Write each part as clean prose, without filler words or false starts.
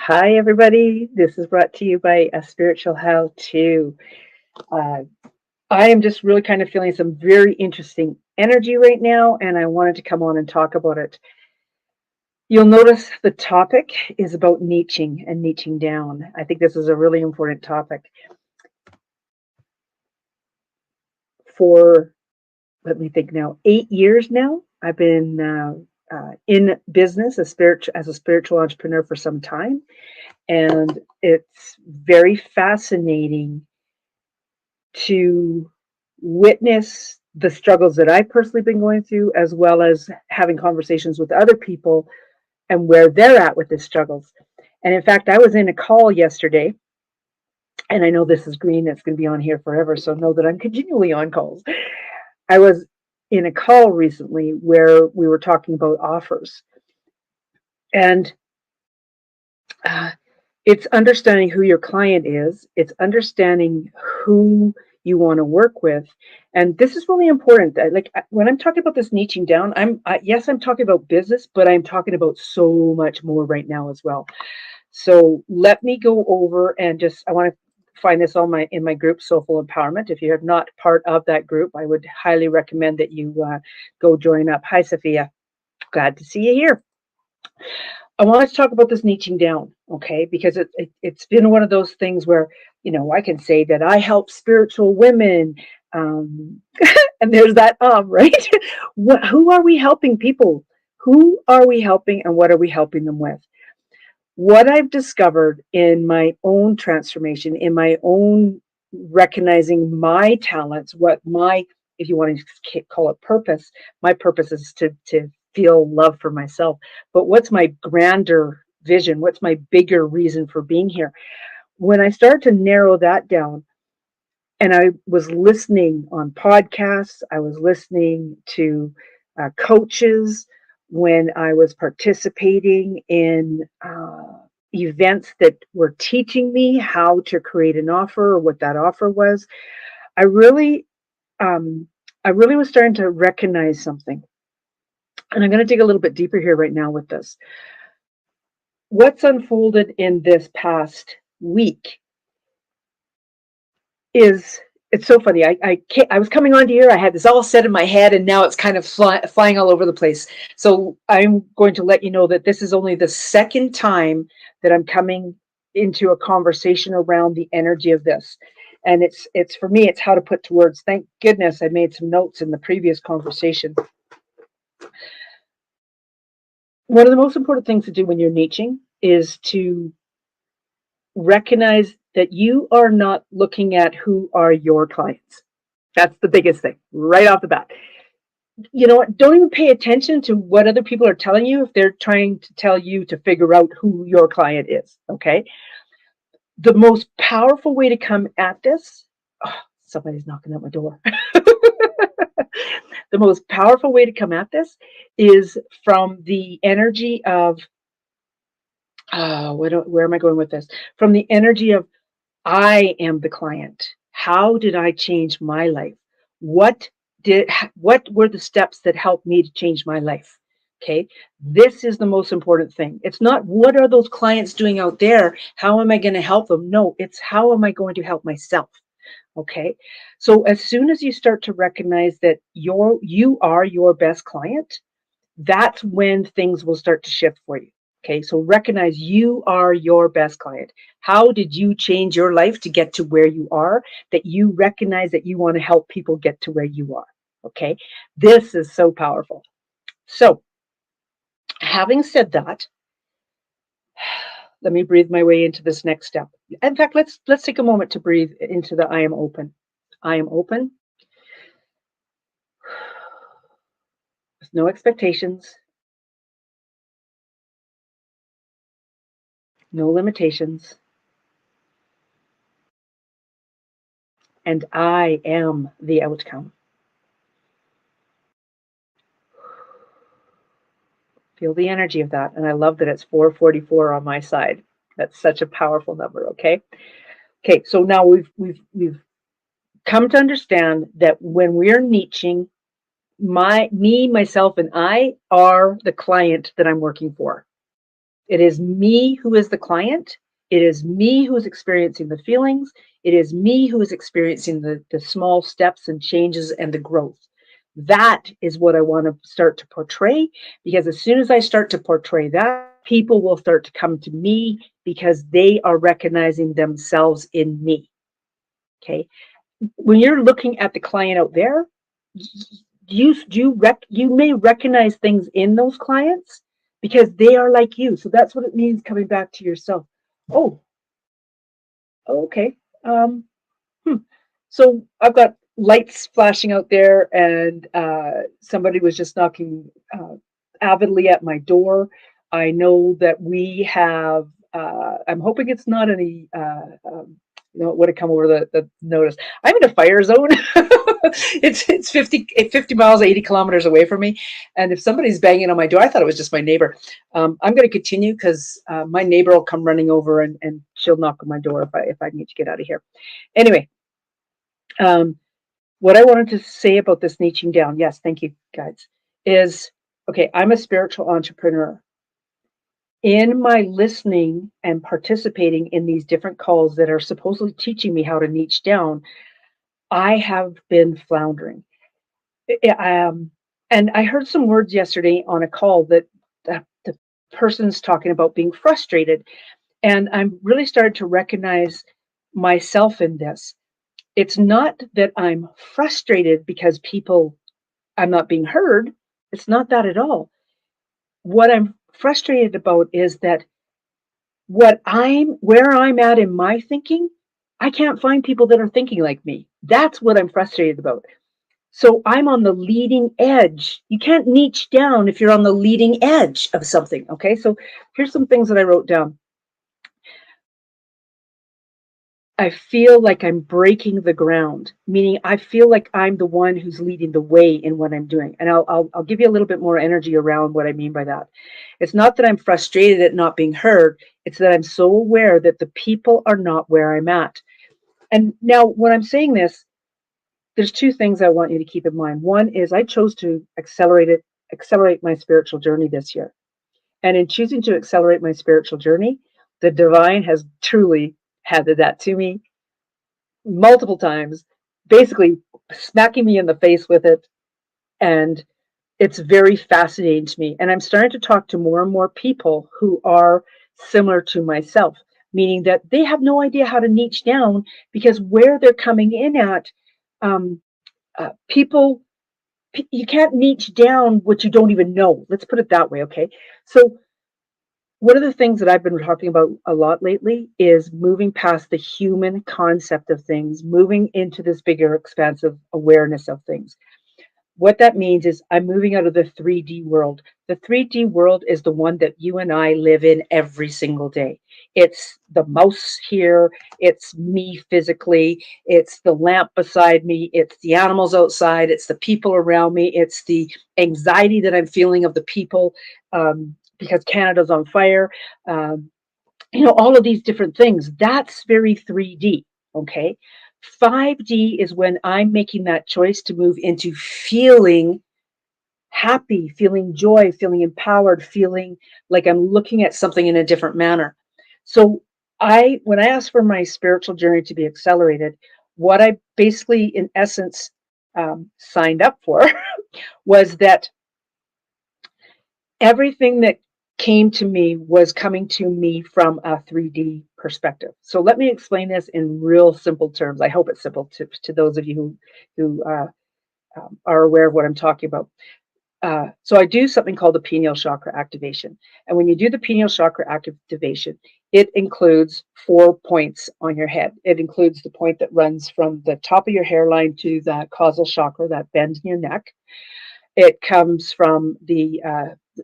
Hi, everybody. This is brought to you by A Spiritual How To. Uh, I am just really kind of feeling some very interesting energy right now, and I wanted to come on and talk about it. You'll notice the topic is about niching and niching down. I think this is a really important topic. For, let me think now, 8 years now, I've been in business as a spiritual entrepreneur for some time, and it's very fascinating to witness the struggles that I've personally been going through, as well as having conversations with other people and where they're at with the struggles. And in fact, I was in a call yesterday, and I know this is green, it's going to be on here forever, so know that I'm continually on calls. I was in a call recently where we were talking about offers, and uh, it's understanding who your client is, it's understanding who you want to work with. And this is really important. Like when I'm talking about this niching down, yes, I'm talking about business, but I'm talking about so much more right now as well. So let me go over and just I want to find this on my in my group, Soulful Empowerment. If you're not part of that group, I would highly recommend that you go join up. Hi, Sophia. Glad to see you here. I wanted to talk about this niching down, okay? Because it's been one of those things where, I can say that I help spiritual women. Um, and there's that, right? Who are we helping people? Who are we helping and what are we helping them with? What I've discovered in my own transformation, in my own recognizing my talents, if you want to call it purpose, my purpose is to feel love for myself. But what's my grander vision? What's my bigger reason for being here? When I started to narrow that down, and I was listening on podcasts, I was listening to coaches when I was participating in events that were teaching me how to create an offer or what that offer was. I really, um, I really was starting to recognize something, and I'm going to dig a little bit deeper here right now with this. What's unfolded in this past week is it's so funny. I was coming onto here. I had this all set in my head, and now it's kind of flying all over the place. So I'm going to let you know that this is only the second time that I'm coming into a conversation around the energy of this, and it's for me. It's how to put to words. Thank goodness I made some notes in the previous conversation. One of the most important things to do when you're niching is to recognize that you are not looking at who are your clients. That's the biggest thing right off the bat. You know what? Don't even pay attention to what other people are telling you if they're trying to tell you to figure out who your client is. Okay. The most powerful way to come at this, oh, somebody's knocking at my door. The most powerful way to come at this is from the energy of, where am I going with this? From the energy of, I am the client. How did I change my life? What what were the steps that helped me to change my life? Okay. This is the most important thing. It's not what are those clients doing out there? How am I going to help them? No, it's how am I going to help myself? Okay. So as soon as you start to recognize that you are your best client, that's when things will start to shift for you. Okay, so recognize you are your best client. How did you change your life to get to where you are? That you recognize that you want to help people get to where you are. Okay, this is so powerful. So, having said that, let me breathe my way into this next step. In fact, let's take a moment to breathe into the I am open. I am open with no expectations, no limitations, and I am the outcome. Feel the energy of that. And I love that it's 444 on my side. That's such a powerful number. Okay. Okay. So now we've come to understand that when we're niching, myself, and I are the client that I'm working for. It is me who is the client. It is me who is experiencing the feelings. It is me who is experiencing the small steps and changes and the growth. That is what I want to start to portray, because as soon as I start to portray that, people will start to come to me because they are recognizing themselves in me. Okay. When you're looking at the client out there, you may recognize things in those clients because they are like you. So that's what it means coming back to yourself. Oh, okay. Um, hmm. So I've got lights flashing out there, and somebody was just knocking avidly at my door. I know that we have. I'm hoping it's not any. Would have come over the notice. I'm in a fire zone. It's 50 miles, 80 kilometers away from me. And if somebody's banging on my door, I thought it was just my neighbor. I'm going to continue because my neighbor will come running over and she'll knock on my door if I need to get out of here. Anyway, what I wanted to say about this niching down, yes, thank you, guys, is okay, I'm a spiritual entrepreneur. In my listening and participating in these different calls that are supposedly teaching me how to niche down, I have been floundering. And I heard some words yesterday on a call that the person's talking about being frustrated. And I'm really starting to recognize myself in this. It's not that I'm frustrated because I'm not being heard. It's not that at all. What I'm frustrated about is that where I'm at in my thinking, I can't find people that are thinking like me. That's what I'm frustrated about. So I'm on the leading edge. You can't niche down if you're on the leading edge of something. Okay. So here's some things that I wrote down. I feel like I'm breaking the ground, meaning I feel like I'm the one who's leading the way in what I'm doing. And I'll give you a little bit more energy around what I mean by that. It's not that I'm frustrated at not being heard. It's that I'm so aware that the people are not where I'm at. And now when I'm saying this, there's two things I want you to keep in mind. One is I chose to accelerate my spiritual journey this year. And in choosing to accelerate my spiritual journey, the divine has truly handed that to me multiple times, basically smacking me in the face with it. And it's very fascinating to me. And I'm starting to talk to more and more people who are similar to myself, meaning that they have no idea how to niche down because where they're coming in at, um, people, you can't niche down what you don't even know. Let's put it that way. Okay. So one of the things that I've been talking about a lot lately is moving past the human concept of things, moving into this bigger, expansive awareness of things. What that means is I'm moving out of the 3D world. The 3D world is the one that you and I live in every single day. It's the mouse here, it's me physically, it's the lamp beside me, it's the animals outside, it's the people around me, it's the anxiety that I'm feeling of the people because Canada's on fire. Um, all of these different things. That's very 3D. Okay. 5D is when I'm making that choice to move into feeling happy, feeling joy, feeling empowered, feeling like I'm looking at something in a different manner. So when I asked for my spiritual journey to be accelerated, what I basically, in essence, signed up for was that everything that came to me was coming to me from a 3D perspective. So let me explain this in real simple terms. I hope it's simple to those of you who are aware of what I'm talking about. So I do something called the pineal chakra activation. And when you do the pineal chakra activation, it includes 4 points on your head. It includes the point that runs from the top of your hairline to the causal chakra, that bend in your neck. It comes from the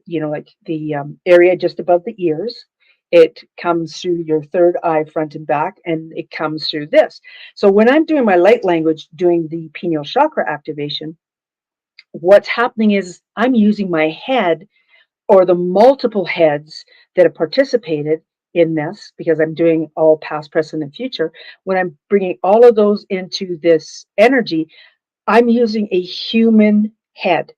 like the area just above the ears. It comes through your third eye, front and back, and it comes through this. So when I'm doing my light language, doing the pineal chakra activation, what's happening is I'm using my head or the multiple heads that have participated in this, because I'm doing all past, present, and future. When I'm bringing all of those into this energy, I'm using a human head.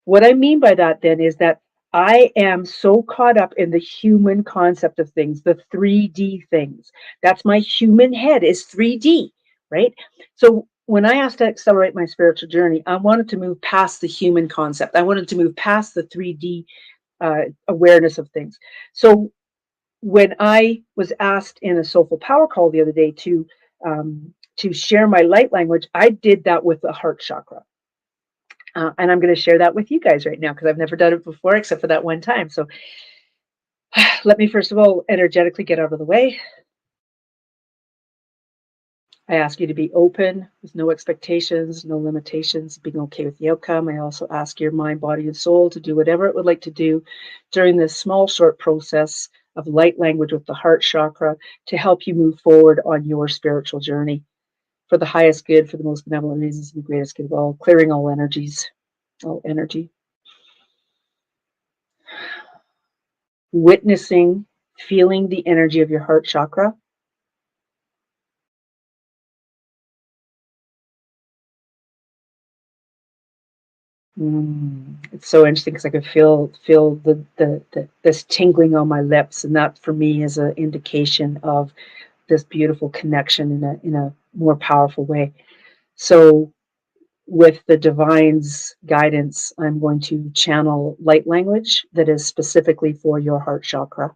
What I mean by that then is that I am so caught up in the human concept of things, the 3D things. That's my human head is 3D, right? So when I asked to accelerate my spiritual journey, I wanted to move past the human concept. I wanted to move past the 3D awareness of things. So when I was asked in a Soulful Power call the other day to share my light language, I did that with the heart chakra. And I'm going to share that with you guys right now because I've never done it before except for that one time. So let me first of all energetically get out of the way. I ask you to be open with no expectations, no limitations, being okay with the outcome. I also ask your mind, body, and soul to do whatever it would like to do during this small, short process of light language with the heart chakra to help you move forward on your spiritual journey for the highest good, for the most benevolent reasons, and the greatest good of all, clearing all energies, all energy. Witnessing, feeling the energy of your heart chakra. It's so interesting because I could feel the this tingling on my lips, and that for me is an indication of this beautiful connection in a more powerful way. So, with the divine's guidance, I'm going to channel light language that is specifically for your heart chakra.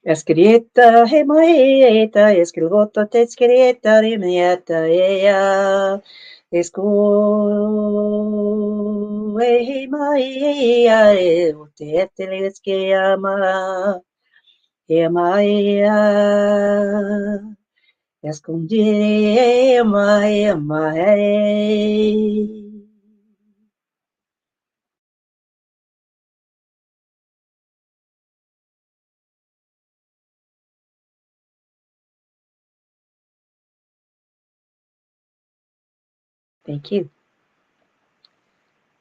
Escrieta, hemaeta, escribota, te escrieta, rimieta, ea, esco, hemaea, te esquiama, hemaea, escondere, hemaea, hemaea. Thank you.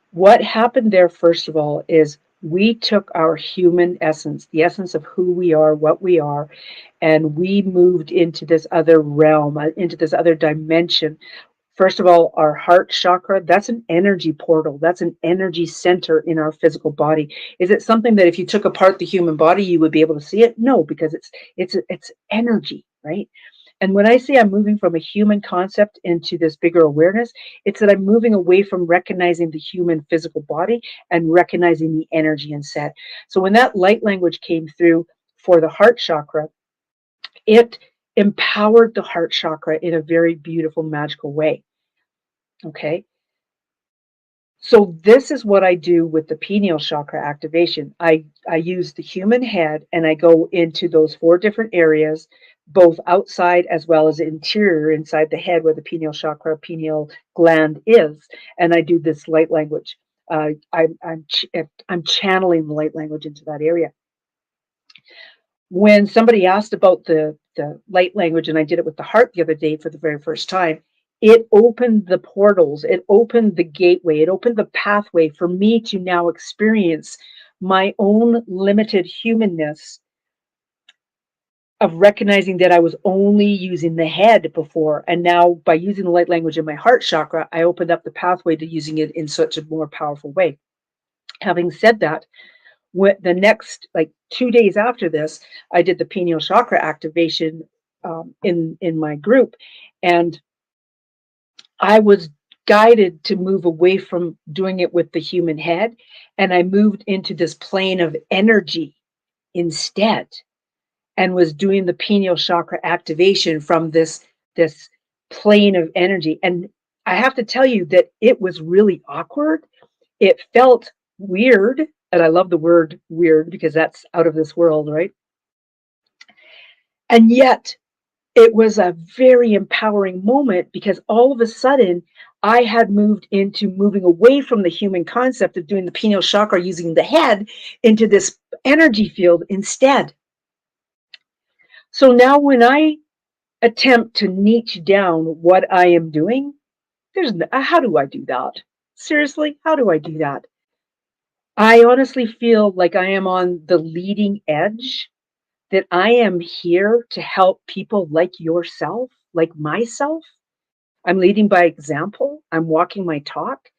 What happened there, first of all, is we took our human essence, the essence of who we are, what we are, and we moved into this other realm, into this other dimension. First of all, our heart chakra, that's an energy portal. That's an energy center in our physical body. Is it something that if you took apart the human body, you would be able to see it? No, because it's energy, right? And when I say I'm moving from a human concept into this bigger awareness, it's that I'm moving away from recognizing the human physical body and recognizing the energy instead. So when that light language came through for the heart chakra, it empowered the heart chakra in a very beautiful, magical way. Okay. So this is what I do with the pineal chakra activation. I use the human head and I go into those 4 different areas, both outside as well as interior inside the head where the pineal chakra, pineal gland is, and I do this light language. I'm channeling the light language into that area. When somebody asked about the light language, and I did it with the heart the other day for the very first time, it opened the portals, it opened the gateway, it opened the pathway for me to now experience my own limited humanness of recognizing that I was only using the head before. And now by using the light language in my heart chakra, I opened up the pathway to using it in such a more powerful way. Having said that, the next like 2 days after this, I did the pineal chakra activation in my group, and I was guided to move away from doing it with the human head, and I moved into this plane of energy instead, and was doing the pineal chakra activation from this plane of energy. And I have to tell you that it was really awkward. It felt weird, and I love the word weird because that's out of this world, right? And yet it was a very empowering moment because all of a sudden I had moved into moving away from the human concept of doing the pineal chakra using the head into this energy field instead. So now when I attempt to niche down what I am doing, how do I do that? Seriously, how do I do that? I honestly feel like I am on the leading edge, that I am here to help people like yourself, like myself. I'm leading by example. I'm walking my talk.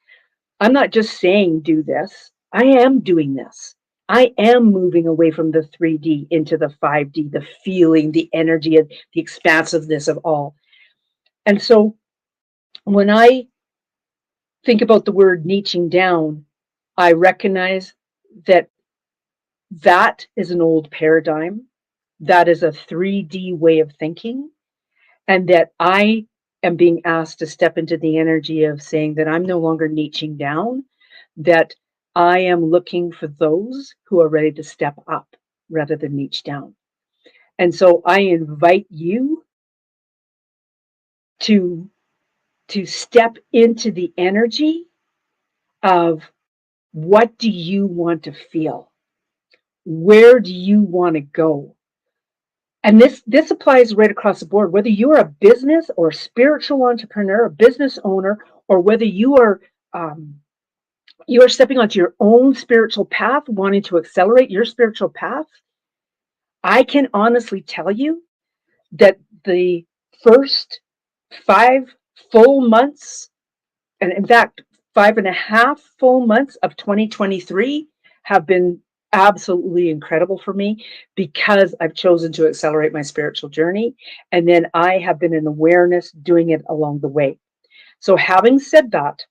I'm not just saying do this. I am doing this. I am moving away from the 3D into the 5D, the feeling, the energy, and the expansiveness of all. And so when I think about the word niching down, I recognize that that is an old paradigm. That is a 3D way of thinking. And that I am being asked to step into the energy of saying that I'm no longer niching down, that I am looking for those who are ready to step up rather than niche down. And so I invite you to step into the energy of what do you want to feel? Where do you want to go? And this applies right across the board, whether you are a business or a spiritual entrepreneur, a business owner, or whether um, you are stepping onto your own spiritual path, wanting to accelerate your spiritual path. I can honestly tell you that the first 5 full months, and in fact, 5.5 full months of 2023 have been absolutely incredible for me because I've chosen to accelerate my spiritual journey. And then I have been in awareness doing it along the way. So, having said that,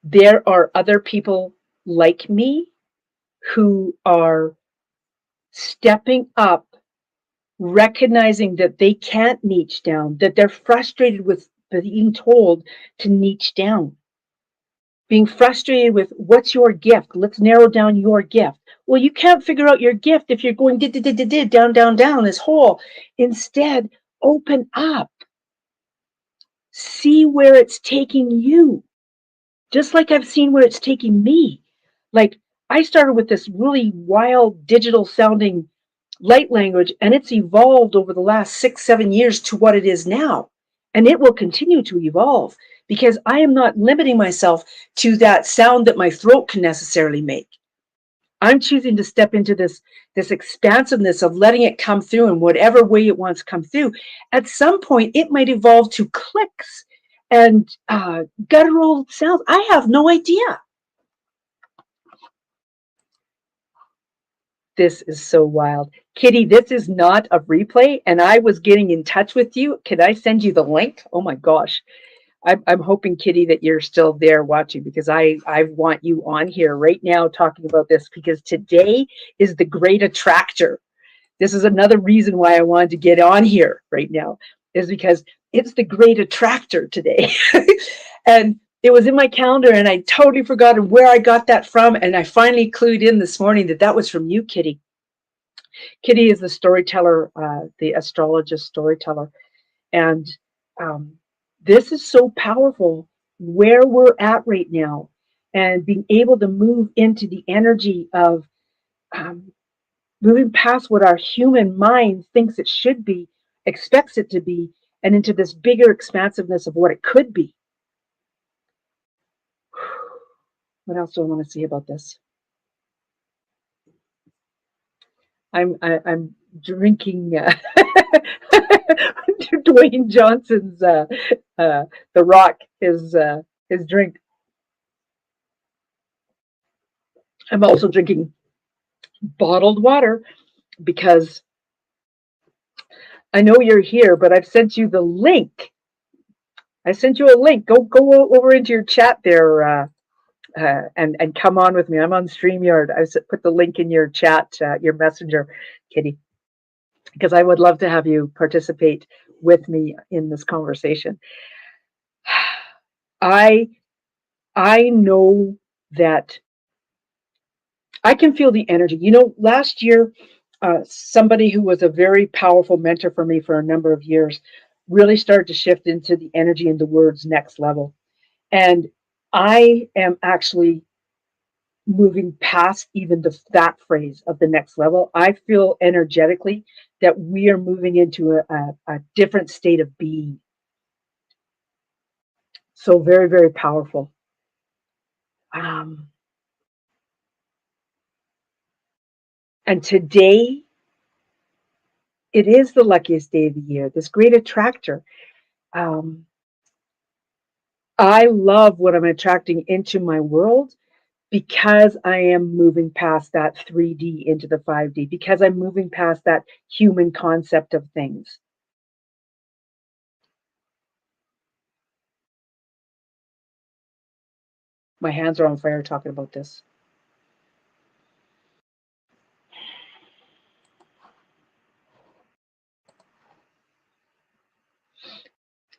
there are other people like me who are stepping up, recognizing that they can't niche down, that they're frustrated with being told to niche down, being frustrated with what's your gift? Let's narrow down your gift. Well, you can't figure out your gift if you're going down, down, down this hole. Instead, open up, see where it's taking you, just like I've seen where it's taking me. Like, I started with this really wild digital sounding light language, and it's evolved over the last 6, 7 years to what it is now. And it will continue to evolve because I am not limiting myself to that sound that my throat can necessarily make. I'm choosing to step into this expansiveness of letting it come through in whatever way it wants to come through. At some point, it might evolve to clicks and guttural sounds. I have no idea. This is so wild. Kitty, this is not a replay, and I was getting in touch with you. Can I send you the link? Oh my gosh. I'm hoping, Kitty, that you're still there watching because I want you on here right now talking about this because today is the great attractor. This is another reason why I wanted to get on here right now, is because it's the great attractor today. And it was in my calendar and I totally forgot where I got that from. And I finally clued in this morning that that was from you, Kitty. Kitty is the storyteller, the astrologist storyteller. And this is so powerful where we're at right now and being able to move into the energy of moving past what our human mind thinks it should be, expects it to be, and into this bigger expansiveness of what it could be. What else do I want to say about this? I'm drinking Dwayne Johnson's The Rock, his drink. I'm also drinking bottled water because I know you're here, but I've sent you the link. I sent you a link. Go over into your chat there and come on with me. I'm on StreamYard. I put the link in your chat, your messenger, Kitty, because I would love to have you participate with me in this conversation. I know that I can feel the energy. You know, last year, somebody who was a very powerful mentor for me for a number of years really started to shift into the energy and the words next level. And I am actually moving past even that phrase of the next level. I feel energetically that we are moving into a different state of being. So very, very powerful. And today, it is the luckiest day of the year, this great attractor. Um, I love what I'm attracting into my world because I am moving past that 3D into the 5D, because I'm moving past that human concept of things. My hands are on fire talking about this.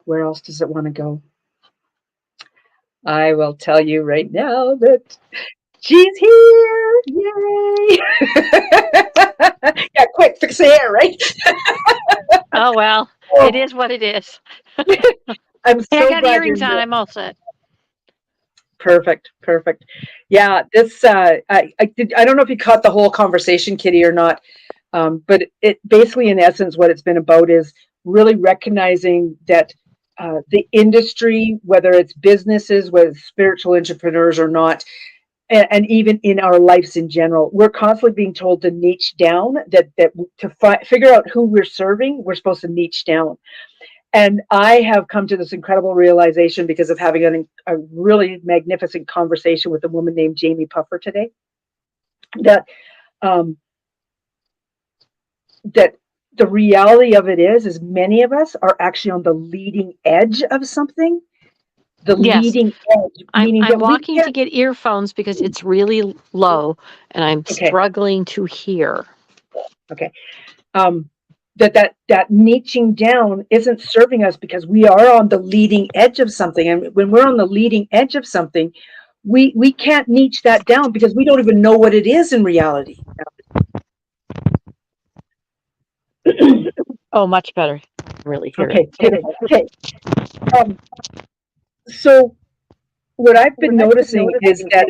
Where else does it want to go? I will tell you right now that she's here. Yay! Yeah, quick, fix the hair, right? Oh, well, it is what it is. I'm Hey, I so got glad you're earrings on. here. I'm all set. Perfect, perfect. Yeah, this I don't know if you caught the whole conversation, Kitty, or not, but it basically, in essence, what it's been about is really recognizing that the industry, whether it's businesses, whether it's spiritual entrepreneurs or not, and even in our lives in general, we're constantly being told to niche down. That to figure out who we're serving, we're supposed to niche down. And I have come to this incredible realization because of having a really magnificent conversation with a woman named Jamie Puffer today. That um, that the reality of it is many of us are actually on the leading edge of something. The Yes, leading edge, meaning I'm that we walking to can't. get earphones because it's really low and I'm Okay, struggling to hear. okay. Um, that niching down isn't serving us because we are on the leading edge of something, and when we're on the leading edge of something, we can't niche that down because we don't even know what it is in reality. Oh, much better. Really hear it. Okay, beautiful. Okay, um, so what I've been noticing is that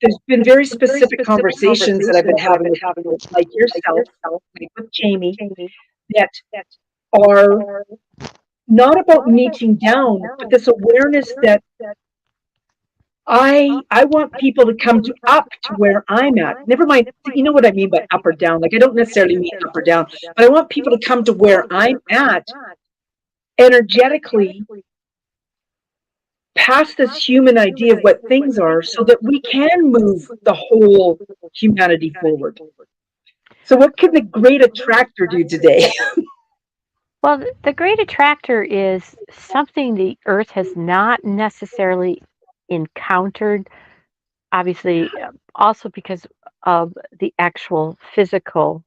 there's been very specific conversations that I've been having with people like yourself, like with Jamie, that are not about niching down, but this awareness that I want people to come to up to where I'm at. Never mind, you know what I mean by up or down. Like I don't necessarily mean up or down, but I want people to come to where I'm at energetically, past this human idea of what things are, so that we can move the whole humanity forward. So what can the great attractor do today? Well, the great attractor is something the Earth has not necessarily encountered, obviously, also because of the actual physical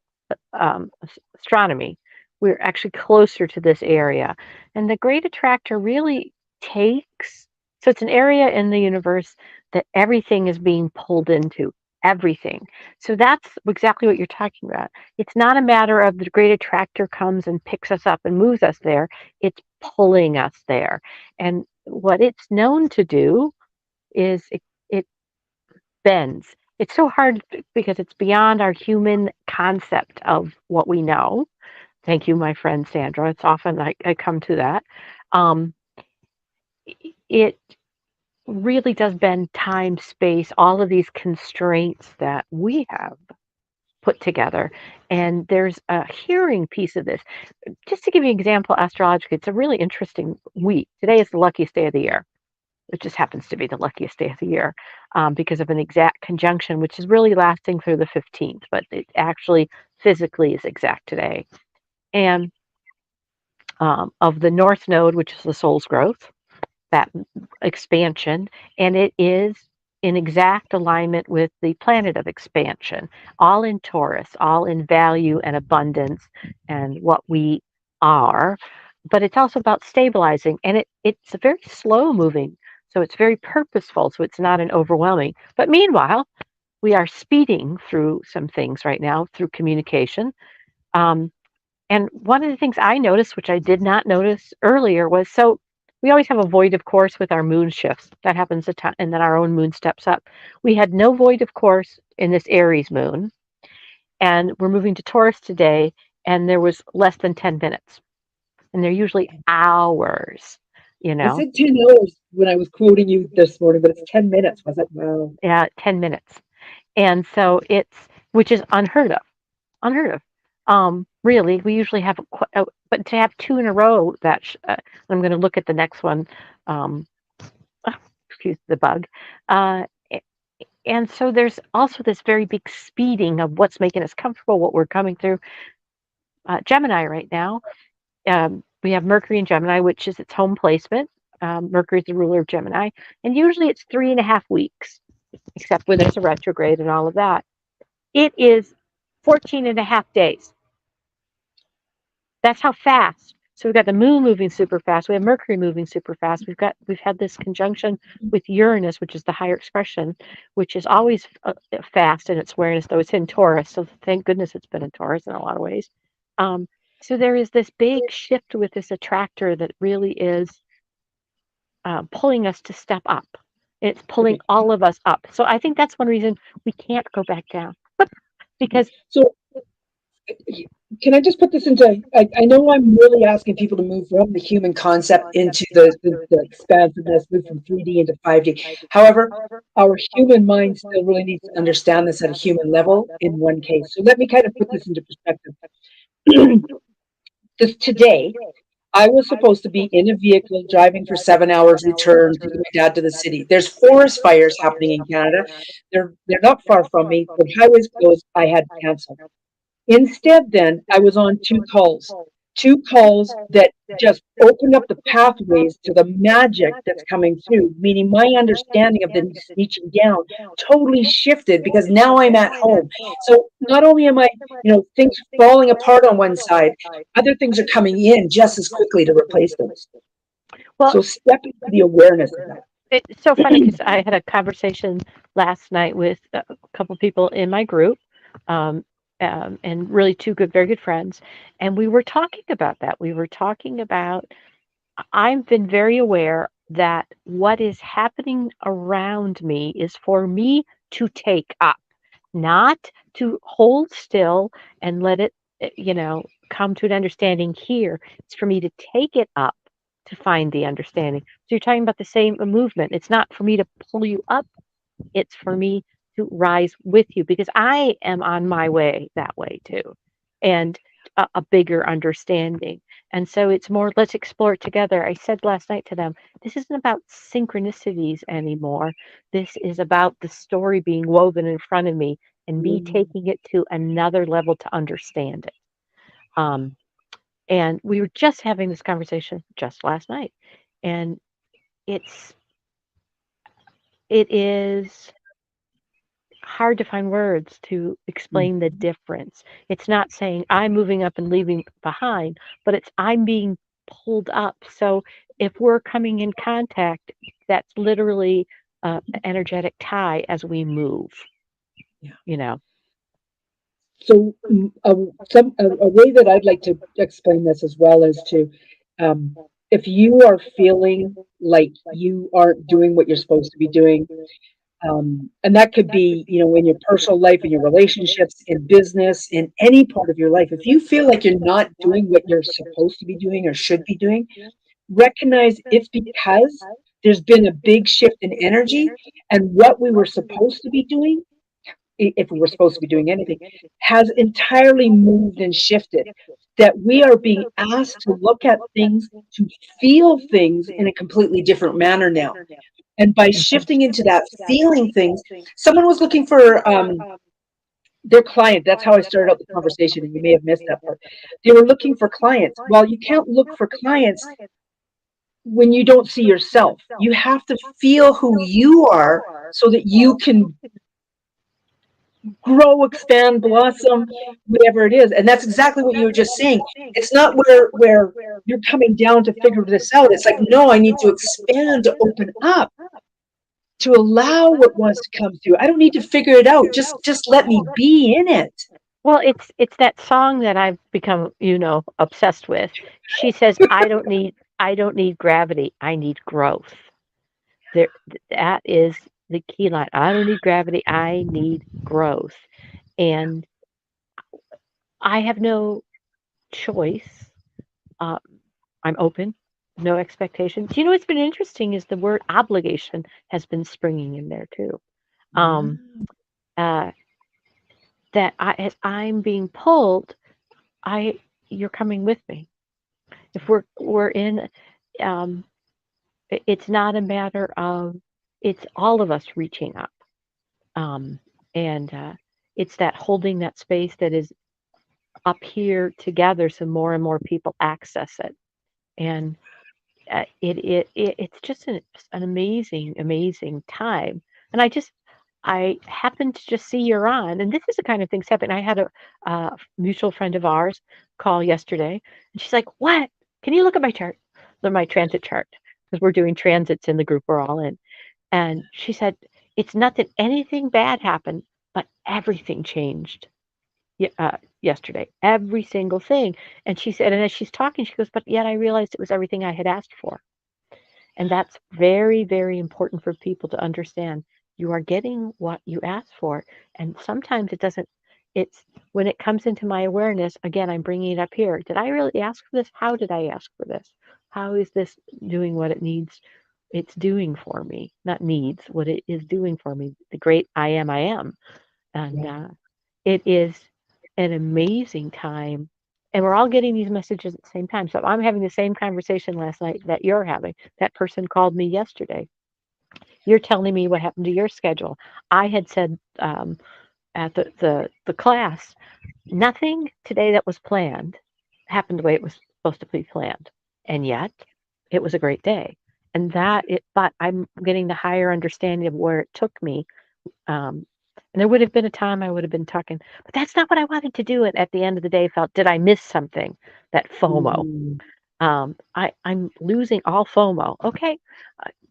astronomy. We're actually closer to this area. And the great attractor really takes, so it's an area in the universe that everything is being pulled into, everything. So that's exactly what you're talking about. It's not a matter of the great attractor comes and picks us up and moves us there, it's pulling us there. And what it's known to do is it bends. It's so hard because it's beyond our human concept of what we know. Thank you, my friend Sandra. It's often I come to that. Um, it really does bend time, space, all of these constraints that we have put together. And there's a hearing piece of this. Just to give you an example, astrologically, it's a really interesting week. Today is the luckiest day of the year. It just happens to be the luckiest day of the year because of an exact conjunction, which is really lasting through the 15th, but it actually physically is exact today. And of the North Node, which is the soul's growth, that expansion, and it is in exact alignment with the planet of expansion, all in Taurus, all in value and abundance and what we are. But it's also about stabilizing, and it's a very slow moving, so it's very purposeful, so it's not an overwhelming. But meanwhile, we are speeding through some things right now through communication. Um, and one of the things I noticed, which I did not notice earlier, was so we always have a void of course with our moon shifts. That happens at time, and then our own moon steps up. We had no void of course in this Aries moon, and we're moving to Taurus today, and there was less than 10 minutes, and they're usually hours, you I know. said 10 hours when I was quoting you this morning, but it's 10 minutes, was it? Wow. Yeah, 10 minutes. And so it's, which is unheard of, unheard of. Really, we usually have, but to have two in a row, I'm going to look at the next one. Um, excuse the bug. And so there's also this very big speeding of what's making us comfortable, what we're coming through. Gemini right now, we have Mercury in Gemini, which is its home placement. Mercury is the ruler of Gemini, and usually it's 3.5 weeks, except when there's a retrograde and all of that. It is 14.5 days. That's how fast. So we've got the moon moving super fast. We have Mercury moving super fast. We've had this conjunction with Uranus, which is the higher expression, which is always fast in its awareness, though it's in Taurus. So thank goodness it's been in Taurus in a lot of ways. So there is this big shift with this attractor that really is pulling us to step up. It's pulling all of us up. So I think that's one reason we can't go back down. Because can I just put this into, I know I'm really asking people to move from the human concept into the expansiveness, move from 3D into 5D. However, our human mind still really needs to understand this at a human level in one case. So let me kind of put this into perspective. Today, I was supposed to be in a vehicle driving for 7 hours, return, taking my dad to the city. There's forest fires happening in Canada. They're not far from me. The highway's closed. I had canceled. Instead, then, I was on two calls that just opened up the pathways to the magic that's coming through, meaning my understanding of the reaching down totally shifted because now I'm at home. So not only am I, things falling apart on one side, other things are coming in just as quickly to replace those. Well, so step into the awareness of that. It's so funny because I had a conversation last night with a couple people in my group. And really two very good friends. And we were talking about that. We were talking about, I've been very aware that what is happening around me is for me to take up, not to hold still and let it, come to an understanding here. It's for me to take it up to find the understanding. So you're talking about the same movement. It's not for me to pull you up. It's for me to rise with you because I am on my way that way too, and a bigger understanding. And so it's more, let's explore it together. I said last night to them, this isn't about synchronicities anymore. This is about the story being woven in front of me and me taking it to another level to understand it. And we were just having this conversation just last night, and it is hard to find words to explain the difference. It's not saying I'm moving up and leaving behind, but it's I'm being pulled up. So if we're coming in contact, that's literally an energetic tie as we move. Yeah. So a way that I'd like to explain this as well is to, if you are feeling like you aren't doing what you're supposed to be doing, and that could be, in your personal life, in your relationships, in business, in any part of your life. If you feel like you're not doing what you're supposed to be doing or should be doing, recognize it's because there's been a big shift in energy, and what we were supposed to be doing, if we were supposed to be doing anything, has entirely moved and shifted. That we are being asked to look at things, to feel things in a completely different manner now. And by shifting into that feeling things, someone was looking for their client. That's how I started out the conversation, and you may have missed that part. They were looking for clients. Well, you can't look for clients when you don't see yourself. You have to feel who you are so that you can grow, expand, blossom, whatever it is. And that's exactly what you were just saying. It's not where you're coming down to figure this out. It's like, no, I need to expand, to open up, to allow what wants to come through. I don't need to figure it out. Just let me be in it. Well, it's that song that I've become, obsessed with. She says, I don't need gravity. I need growth. That is the key line. I don't need gravity. I need growth. And I have no choice. I'm open, no expectations. What's been interesting is the word obligation has been springing in there too. That as I'm being pulled, you're coming with me. If we're in, it's not a matter of it's all of us reaching up. And it's that holding that space that is up here together so more and more people access it. And it's just an amazing time. And I happened to just see you're on, and this is the kind of things happen. I had a mutual friend of ours call yesterday, and she's like, "What? Can you look at my chart, my transit chart?" Because we're doing transits in the group we're all in. And she said, "It's not that anything bad happened, but everything changed yesterday. Every single thing." And she said, and as she's talking, she goes, "But yet I realized it was everything I had asked for." And that's very important for people to understand. You are getting what you asked for. And sometimes it doesn't, it's when it comes into my awareness, again, I'm bringing it up here. Did I really ask for this? How did I ask for this? How is this doing what it needs? It's doing for me, not needs, what it is doing for me. The great I am. And it is an amazing time. And we're all getting these messages at the same time. So I'm having the same conversation last night that you're having. That person called me yesterday. You're telling me what happened to your schedule. I had said at the class, nothing today that was planned happened the way it was supposed to be planned. And yet it was a great day. And but I'm getting the higher understanding of where it took me. And there would have been a time I would have been talking, but that's not what I wanted to do. And at the end of the day, felt, did I miss something? That FOMO. I'm losing all FOMO. Okay,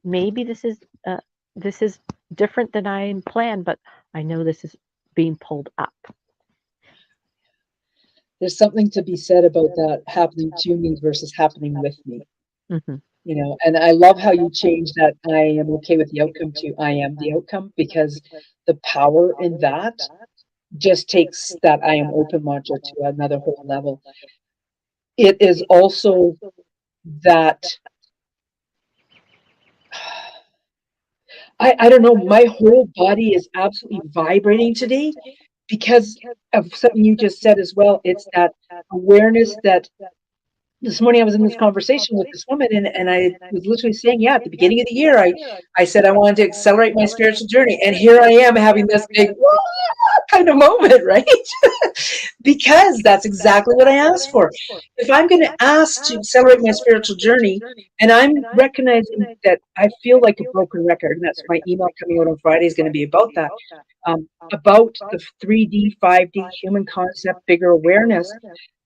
maybe this is different than I planned, but I know this is being pulled up. There's something to be said about that happening to me versus happening with me. Mm-hmm. You know, and I love how you changed that I am okay with the outcome to I am the outcome, because the power in that just takes that I am open mantra to another whole level. It is also that I don't know, my whole body is absolutely vibrating today because of something you just said as well. It's that awareness that this morning I was in this conversation with this woman, and I was literally saying, yeah, at the beginning of the year, I said I wanted to accelerate my spiritual journey. And here I am having this big kind of moment, right? Because that's exactly what I asked for. If I'm going to ask to accelerate my spiritual journey, and I'm recognizing that I feel like a broken record, and that's my email coming out on Friday is going to be about that, about the 3D, 5D human concept, bigger awareness,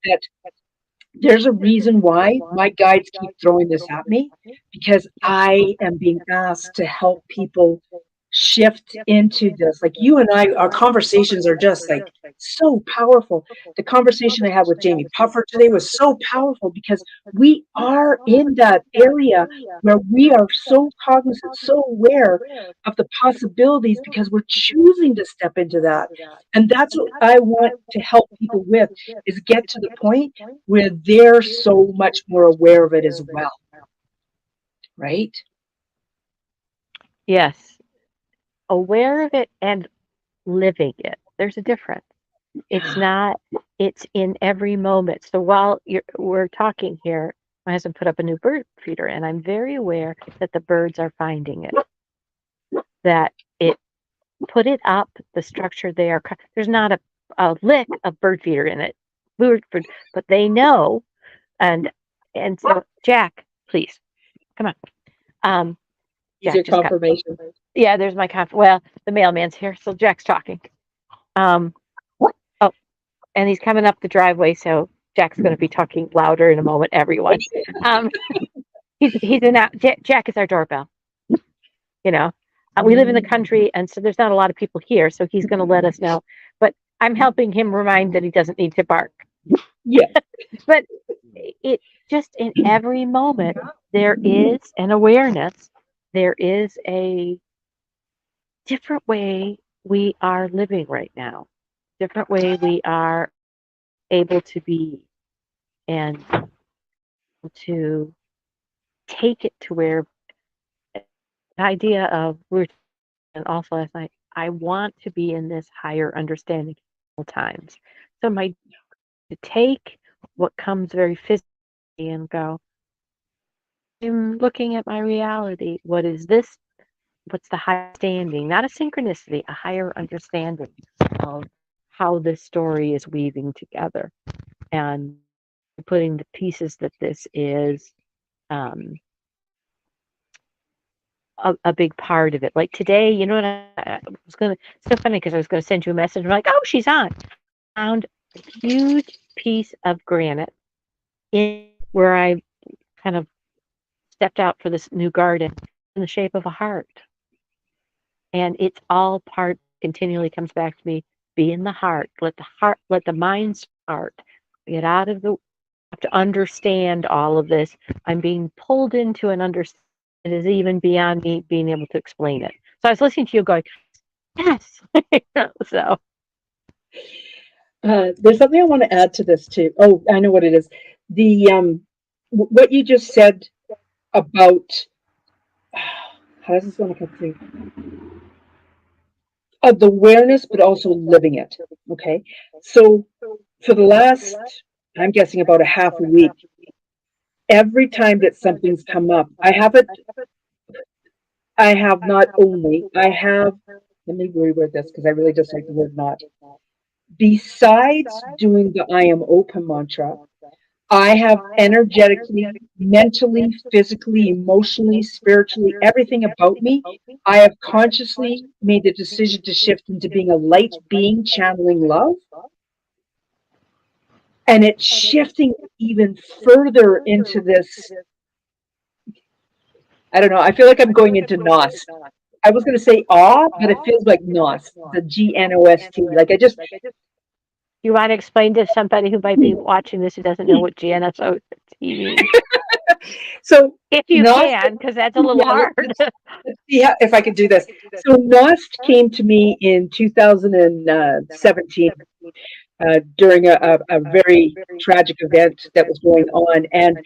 that there's a reason why my guides keep throwing this at me, because I am being asked to help people shift into this. Like you and I, our conversations are just like so powerful. The conversation I had with Jamie Puffer today was so powerful because we are in that area where we are so cognizant, so aware of the possibilities because we're choosing to step into that. And that's what I want to help people with, is get to the point where they're so much more aware of it as well. Right? Yes. Aware of it and living it. There's a difference. It's not, it's in every moment. So while we're talking here, my husband put up a new bird feeder, and I'm very aware that the birds are finding it. That it put it up, the structure there. There's not a lick of bird feeder in it, but they know. And so, Jack, please come on. Is Jack your just confirmation? yeah, there's my well, the mailman's here, so Jack's talking. Oh, and he's coming up the driveway, so Jack's going to be talking louder in a moment, everyone. He's in out. Jack is our doorbell. You know, we live in the country, and so there's not a lot of people here, so he's going to let us know. But I'm helping him remind that he doesn't need to bark. Yeah. But it just in every moment, there is an awareness. There is a different way we are living right now, different way we are able to be, and to take it to where the idea of and also last night, I want to be in this higher understanding all times. So to take what comes very physically and go, I'm looking at my reality. What is this what's the high standing, not a synchronicity, a higher understanding of how this story is weaving together, and putting the pieces that this is um, a big part of it. Like today, you know what I was gonna. It's so funny because I was gonna send you a message. I'm like, oh, she's on. Found a huge piece of granite in where I kind of stepped out for this new garden in the shape of a heart, and it's all part. Continually comes back to me. Be in the heart. Let the mind start. Get out of the. Have to understand all of this. I'm being pulled into an understanding that is even beyond me being able to explain it. So I was listening to you going, yes. So There's something I want to add to this too. Oh, I know what it is. The what you just said about how does this want to come through? Of the awareness, but also living it. Okay, so for the last, I'm guessing about a half a week, every time that something's come up, I have not only, I have, let me reword this because I really just like the word not. Besides doing the I am open mantra, I have energetically, mentally, physically, emotionally, spiritually, everything about me. I have consciously made the decision to shift into being a light being, channeling love. And it's shifting even further into this. I don't know. I feel like I'm going into NOS. I was going to say awe, but it feels like NOS, the GNOST. Like I just, you want to explain to somebody who might be watching this who doesn't know what GNSO means? so If you NOS, can, because that's a little yeah, hard. let's see if I can do this. So NOST came to me in 2017 during a very tragic event that was going on. And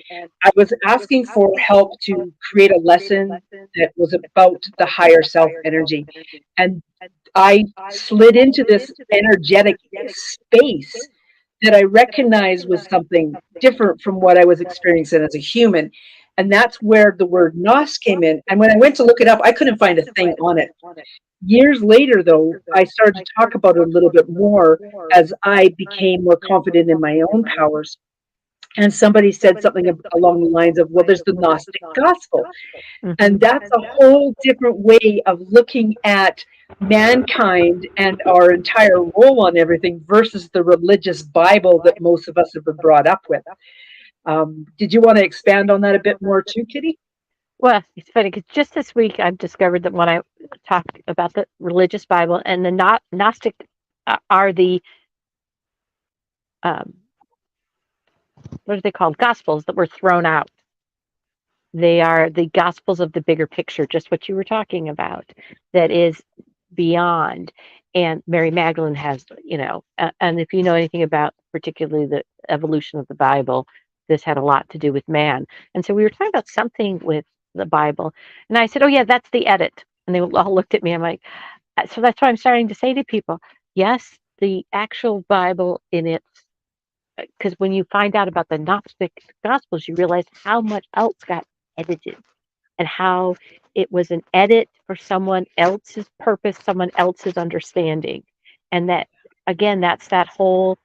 I was asking for help to create a lesson that was about the higher self energy. And I slid into this energetic space that I recognized was something different from what I was experiencing as a human. And that's where the word NOS came in. And when I went to look it up, I couldn't find a thing on it. Years later, though, I started to talk about it a little bit more as I became more confident in my own powers. And somebody said something along the lines of, well, there's the Gnostic gospel. And that's a whole different way of looking at mankind and our entire role on everything versus the religious Bible that most of us have been brought up with. Did you want to expand on that a bit more too, Kitty? Well, it's funny because just this week I've discovered that when I talked about the religious Bible and the Gnostic are the um, what are they called? Gospels that were thrown out. They are the gospels of the bigger picture, just what you were talking about, that is beyond. And Mary Magdalene has, and if you know anything about particularly the evolution of the Bible, this had a lot to do with man. And so we were talking about something with the Bible. And I said, oh, yeah, that's the edit. And they all looked at me. I'm like, so that's what I'm starting to say to people. Yes, the actual Bible in its because when you find out about the Gnostic Gospels, you realize how much else got edited and how it was an edit for someone else's purpose, someone else's understanding. And that, again, that's that whole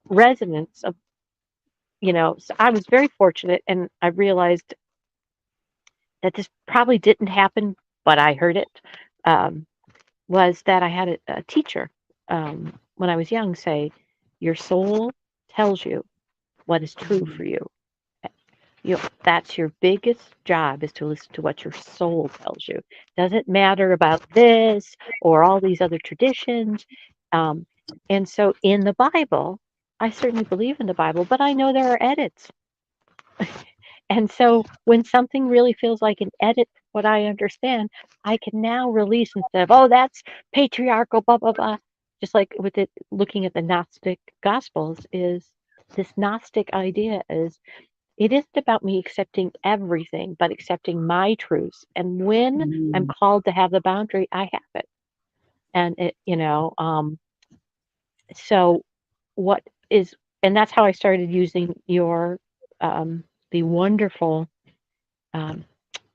resonance of, so I was very fortunate and I realized that this probably didn't happen, but I heard it, was that I had a teacher when I was young say, your soul tells you what is true for you. That's your biggest job is to listen to what your soul tells you. Doesn't matter about this or all these other traditions. Um, and so in the Bible, I certainly believe in the Bible, but I know there are edits. And so when something really feels like an edit, what I understand, I can now release instead of, oh, that's patriarchal, blah, blah, blah. Just like with it, looking at the Gnostic Gospels, is this Gnostic idea is it isn't about me accepting everything, but accepting my truths. And when I'm called to have the boundary, I have it. And so what is, and that's how I started using your, the wonderful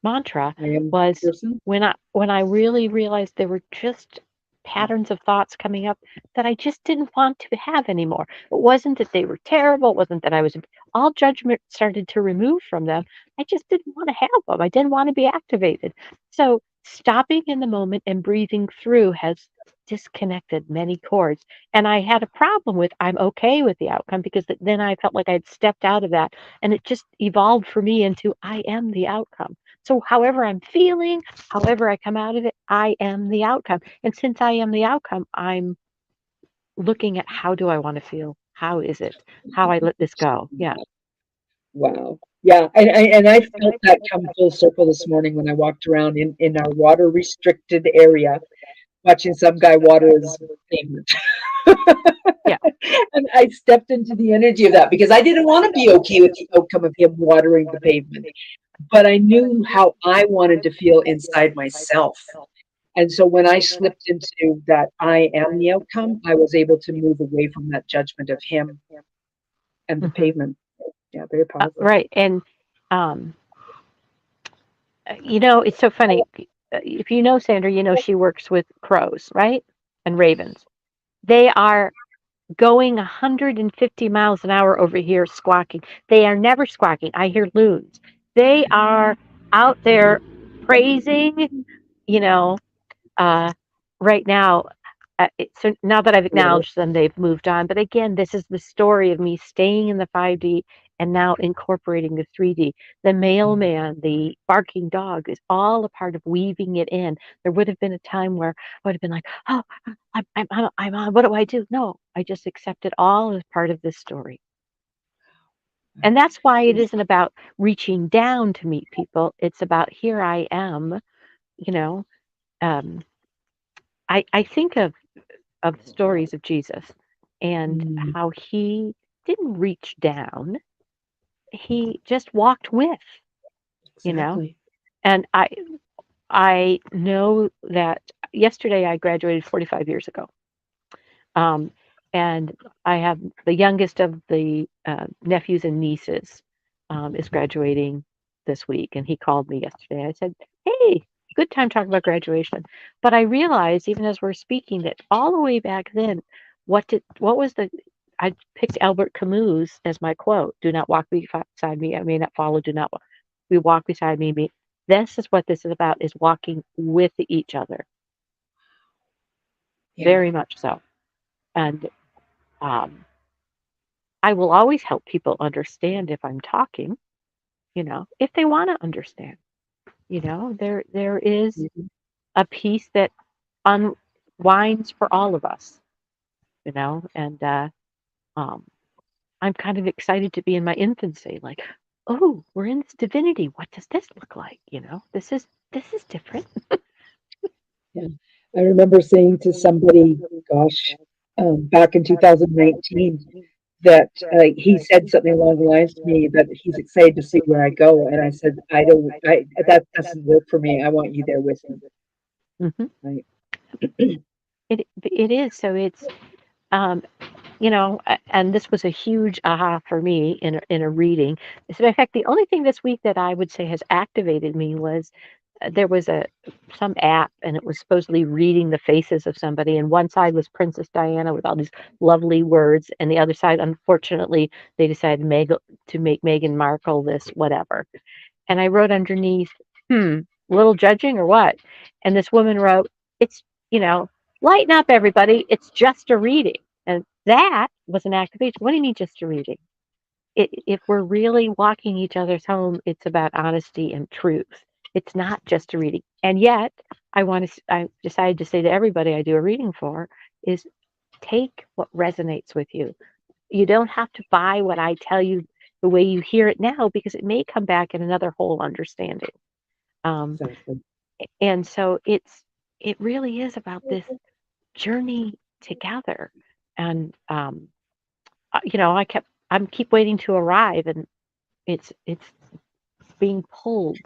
mantra I am was person. when I really realized there were just patterns of thoughts coming up that I just didn't want to have anymore. It wasn't that they were terrible, it wasn't that I was all judgment started to remove from them. I just didn't want to have them. I didn't want to be activated. So stopping in the moment and breathing through has disconnected many cords. And I had a problem with I'm okay with the outcome because then I felt like I'd stepped out of that and it just evolved for me into I am the outcome. So however I'm feeling, however I come out of it, I am the outcome. And since I am the outcome, I'm looking at how do I want to feel? How is it? How I let this go? Yeah. Wow. Yeah, and I felt that come full circle this morning when I walked around in our water restricted area, watching some guy water his pavement. Yeah. And I stepped into the energy of that because I didn't want to be okay with the outcome of him watering the pavement, but I knew how I wanted to feel inside myself. And so when I slipped into that I am the outcome, I was able to move away from that judgment of him and the Hmm. pavement. Yeah, very powerful. Right. And, um, it's so funny. If you know Sandra, she works with crows, right? And ravens. They are going 150 miles an hour over here squawking. They are never squawking. I hear loons. They are out there praising, you know, uh, right now. So now that I've acknowledged them, they've moved on. But again, this is the story of me staying in the 5D and now incorporating the 3D. The mailman, the barking dog is all a part of weaving it in. There would have been a time where I would have been like, oh, I'm on. What do I do? No, I just accept it all as part of this story. And that's why it isn't about reaching down to meet people. It's about here I am, you know. Um, I think of stories of Jesus and Mm, how he didn't reach down. He just walked with, you know. exactly. And I know that yesterday I graduated 45 years ago. Um, and I have the youngest of the nephews and nieces is graduating this week. And he called me yesterday. I said, hey, good time talking about graduation. But I realized, even as we're speaking, that all the way back then, I picked Albert Camus as my quote: "Do not walk beside me. I may not follow. Do not we walk beside me. This is what this is about: is walking with each other, Yeah. very much so. And um, I will always help people understand if I'm talking. If they want to understand. There is Mhm. a piece that unwinds for all of us. And um, I'm kind of excited to be in my infancy, like, oh, we're in this divinity. What does this look like? This is different. Yeah. I remember saying to somebody, gosh, back in 2019, that he said something along the lines to me that he's excited to see where I go. And I said, I don't, that doesn't work for me. I want you there with me. Hmm. Right. It is. So it's um, and this was a huge aha for me in a reading. As a matter of fact, the only thing this week that I would say has activated me was there was some app, and it was supposedly reading the faces of somebody, and one side was Princess Diana with all these lovely words, and the other side, unfortunately, they decided to make Meghan Markle this whatever. And I wrote underneath, a little judging or what? And this woman wrote, it's, you know, lighten up, everybody. It's just a reading. And that was an activation. What do you mean, just a reading? If we're really walking each other's home, it's about honesty and truth. It's not just a reading. And yet, I decided to say to everybody I do a reading for is take what resonates with you. You don't have to buy what I tell you the way you hear it now because it may come back in another whole understanding. Um, Exactly. and so it really is about this journey together. And I'm keep waiting to arrive, and it's being pulled.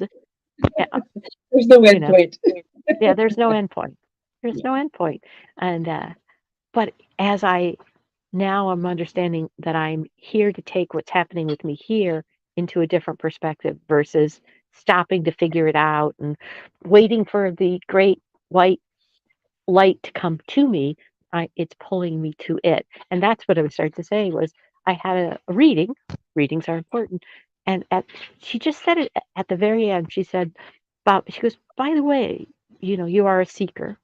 Yeah, There's no you end know, point. yeah. There's no end point. There's no end point. And but as I now I'm understanding that I'm here to take what's happening with me here into a different perspective versus stopping to figure it out and waiting for the great white light to come to me. It's pulling me to it. And that's what I was starting to say was I had a reading. Readings are important. And she just said it at the very end. She said, she goes, by the way, you are a seeker,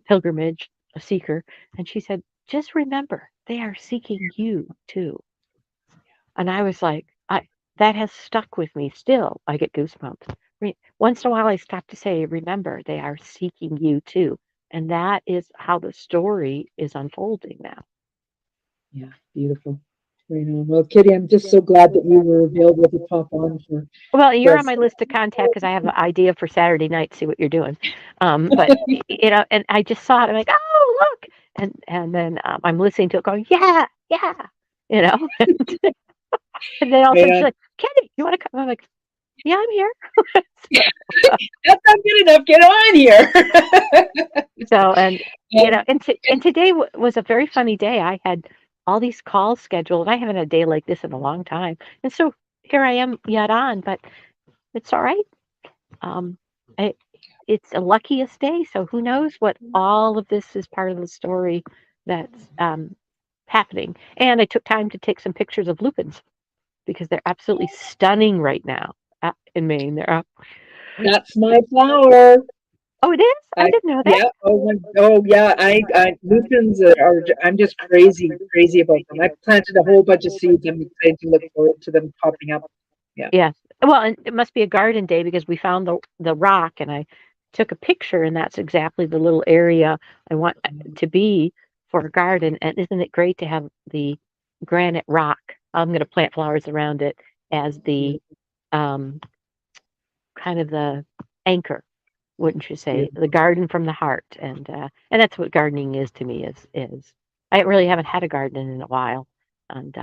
pilgrimage, a seeker. And she said, just remember, they are seeking you too. And I was like, that has stuck with me still. I get goosebumps. Once in a while, I stop to say, remember, they are seeking you too. And that is how the story is unfolding now. Yeah, beautiful. Right on. Well, Kitty, I'm just so glad that you were available to pop on for Well, you're on this. my list to contact because I have an idea for Saturday night. See what you're doing, but and I just saw it. I'm like, oh look, and then I'm listening to it, going, yeah, yeah, you know. And then all of a Right sudden she's on. like, Kenny, you want to come? I'm like, yeah, I'm here. That's not good enough. Get on here. So, and Um, and today was a very funny day. I had all these calls scheduled. I haven't had a day like this in a long time, and so here I am yet on, but it's all right. Um, I, it's a luckiest day, so who knows what all of this is part of the story that's happening. And I took time to take some pictures of lupins because they're absolutely stunning right now in Maine. They're up. that's my flower. Oh, it is? I I, didn't know that. yeah. Oh, yeah. Lupins are. I'm just crazy about them. I planted a whole bunch of seeds. I'm excited to look forward to them popping up. Yeah. Yes. Well, and it must be a garden day because we found the rock and I took a picture and that's exactly the little area I want to be for a garden. And isn't it great to have the granite rock? I'm going to plant flowers around it as the um, kind of the anchor, wouldn't you say? The garden from the heart, and that's what gardening is to me. Is I really haven't had a garden in a while, and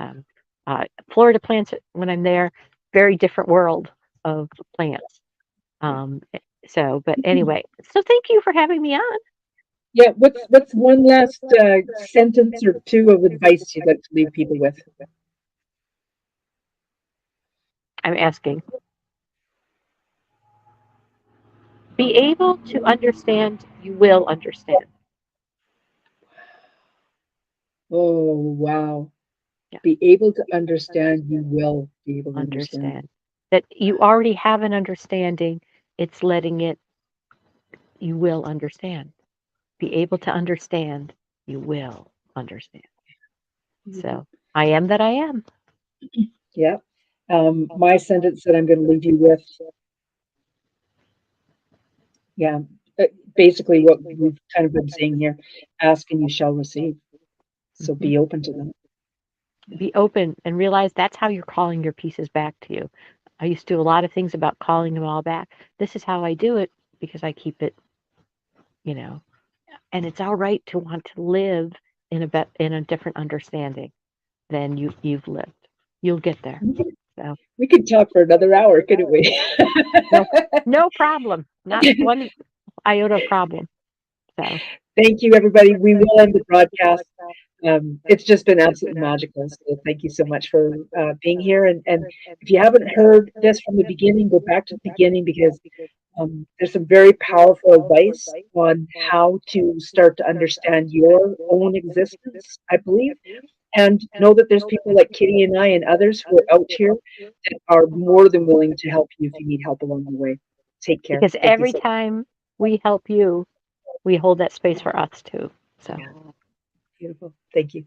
Florida plants when I'm there, very different world of plants. But anyway, so thank you for having me on. Yeah. What's one last sentence or two of advice you'd like to leave people with? I'm asking. Be able to understand. You will understand. Oh, wow. Yeah, Be able to understand. You will be able to understand. understand that you already have an understanding. It's letting it. You will understand. Be able to understand, you will understand. So I am that I am. Yeah. My sentence that I'm going to leave you with, yeah, basically what we've kind of been saying here, ask and you shall receive. So Mm-hmm. be open to them. Be open and realize that's how you're calling your pieces back to you. I used to do a lot of things about calling them all back. This is how I do it because I keep it, you know, and it's all right to want to live in a different understanding than you've lived. You'll get there. So We could talk for another hour, couldn't we? no problem. Not one iota of problem. So Thank you, everybody. We will end the broadcast. It's just been absolutely magical. So thank you so much for being here. And if you haven't heard this from the beginning, go back to the beginning because there's some very powerful advice on how to start to understand your own existence, I believe. And know that there's people like Kitty and I and others who are out here that are more than willing to help you if you need help along the way. Take care. because Thank you every so much. time we help you, we hold that space for us too. So. Yeah, beautiful. Thank you.